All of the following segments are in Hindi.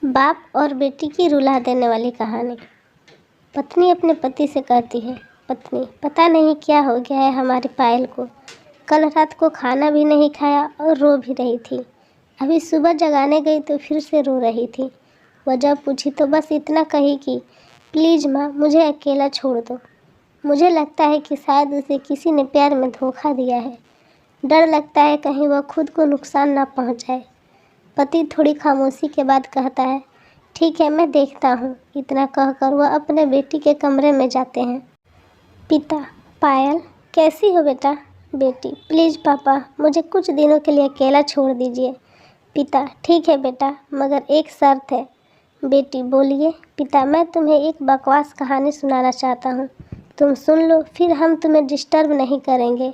बाप और बेटी की रुला देने वाली कहानी। पत्नी अपने पति से कहती है, पत्नी पता नहीं क्या हो गया है हमारी पायल को। कल रात को खाना भी नहीं खाया और रो भी रही थी। अभी सुबह जगाने गई तो फिर से रो रही थी। वजह पूछी तो बस इतना कही कि प्लीज़ माँ मुझे अकेला छोड़ दो। मुझे लगता है कि शायद उसे किसी ने प्यार में धोखा दिया है। डर लगता है कहीं वह खुद को नुकसान ना पहुँचाए। पति थोड़ी खामोशी के बाद कहता है, ठीक है मैं देखता हूँ। इतना कहकर वह अपने बेटी के कमरे में जाते हैं। पिता, पायल कैसी हो बेटा? बेटी, प्लीज़ पापा मुझे कुछ दिनों के लिए अकेला छोड़ दीजिए। पिता, ठीक है बेटा मगर एक शर्त है। बेटी, बोलिए। पिता, मैं तुम्हें एक बकवास कहानी सुनाना चाहता हूँ, तुम सुन लो फिर हम तुम्हें डिस्टर्ब नहीं करेंगे।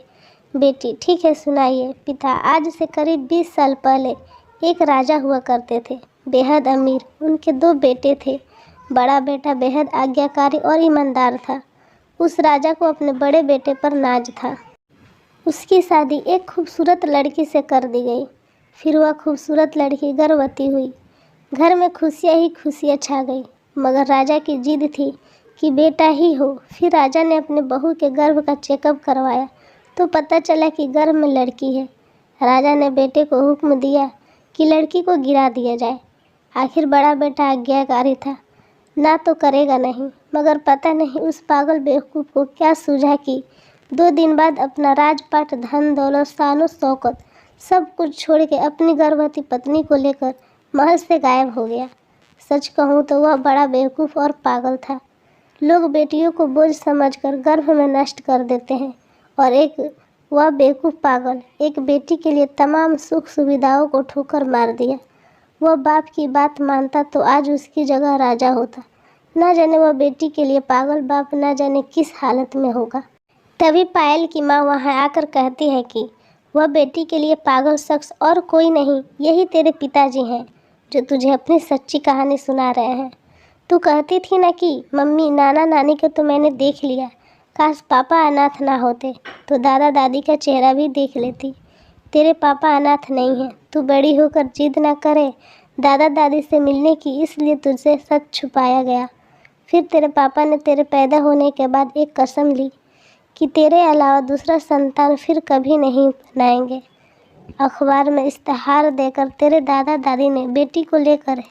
बेटी, ठीक है सुनाइए। पिता, आज से करीब 20 साल पहले एक राजा हुआ करते थे, बेहद अमीर। उनके 2 बेटे थे। बड़ा बेटा बेहद आज्ञाकारी और ईमानदार था। उस राजा को अपने बड़े बेटे पर नाज था। उसकी शादी एक खूबसूरत लड़की से कर दी गई। फिर वह खूबसूरत लड़की गर्भवती हुई। घर में खुशियाँ ही खुशियाँ छा गई, मगर राजा की जिद थी कि बेटा ही हो। फिर राजा ने अपने बहू के गर्भ का चेकअप करवाया तो पता चला कि गर्भ में लड़की है। राजा ने बेटे को हुक्म दिया कि लड़की को गिरा दिया जाए। आखिर बड़ा बेटा आज्ञाकारी था, ना तो करेगा नहीं, मगर पता नहीं उस पागल बेवकूफ़ को क्या सूझा कि 2 दिन बाद अपना राजपाट, धन दौलत, शानो शौकत सब कुछ छोड़ के अपनी गर्भवती पत्नी को लेकर महल से गायब हो गया। सच कहूँ तो वह बड़ा बेवकूफ़ और पागल था। लोग बेटियों को बोझ समझकर गर्भ में नष्ट कर देते हैं और वह बेवकूफ़ पागल एक बेटी के लिए तमाम सुख सुविधाओं को ठोकर मार दिया। वह बाप की बात मानता तो आज उसकी जगह राजा होता। ना जाने वह बेटी के लिए पागल बाप ना जाने किस हालत में होगा। तभी पायल की माँ वहाँ आकर कहती है कि वह बेटी के लिए पागल शख्स और कोई नहीं, यही तेरे पिताजी हैं जो तुझे अपनी सच्ची कहानी सुना रहे हैं। तू कहती थी ना कि मम्मी नाना नानी को तो मैंने देख लिया, काश पापा अनाथ ना होते तो दादा दादी का चेहरा भी देख लेती। तेरे पापा अनाथ नहीं हैं। तू बड़ी होकर जिद ना करे दादा दादी से मिलने की, इसलिए तुझसे सच छुपाया गया। फिर तेरे पापा ने तेरे पैदा होने के बाद एक कसम ली कि तेरे अलावा दूसरा संतान फिर कभी नहीं बनाएंगे। अखबार में इश्तहार देकर तेरे दादा दादी ने बेटी को लेकर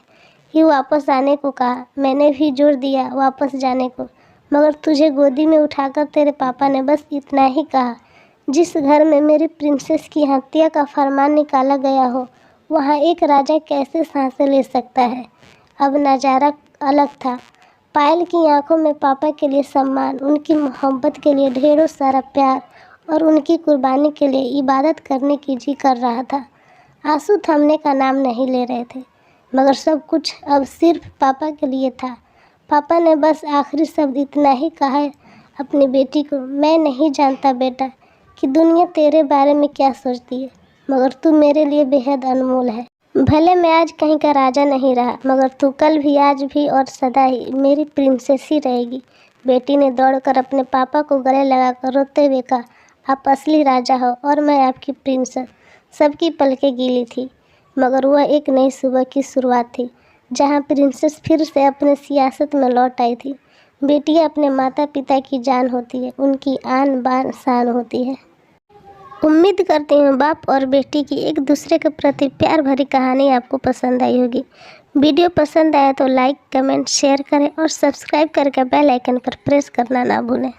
ही वापस आने को कहा। मैंने भी जोर दिया वापस जाने को, मगर तुझे गोदी में उठाकर तेरे पापा ने बस इतना ही कहा, जिस घर में मेरी प्रिंसेस की हत्या का फरमान निकाला गया हो वहाँ एक राजा कैसे सांसें ले सकता है। अब नज़ारा अलग था। पायल की आंखों में पापा के लिए सम्मान, उनकी मोहब्बत के लिए ढेरों सारा प्यार और उनकी कुर्बानी के लिए इबादत करने की जी कर रहा था। आंसू थमने का नाम नहीं ले रहे थे, मगर सब कुछ अब सिर्फ पापा के लिए था। पापा ने बस आखिरी शब्द इतना ही कहा अपनी बेटी को, मैं नहीं जानता बेटा कि दुनिया तेरे बारे में क्या सोचती है, मगर तू मेरे लिए बेहद अनमोल है। भले मैं आज कहीं का राजा नहीं रहा, मगर तू कल भी, आज भी और सदा ही मेरी प्रिंसेस ही रहेगी। बेटी ने दौड़कर अपने पापा को गले लगाकर रोते हुए कहा, आप असली राजा हो और मैं आपकी प्रिंसेस। सबकी पलकें गीली थी, मगर वह एक नई सुबह की शुरुआत थी जहाँ प्रिंसेस फिर से अपने सियासत में लौट आई थी। बेटियाँ अपने माता पिता की जान होती है, उनकी आन बान शान होती है। उम्मीद करती हूँ बाप और बेटी की एक दूसरे के प्रति प्यार भरी कहानी आपको पसंद आई होगी। वीडियो पसंद आया तो लाइक, कमेंट, शेयर करें और सब्सक्राइब करके बेल आइकन पर प्रेस करना ना भूलें।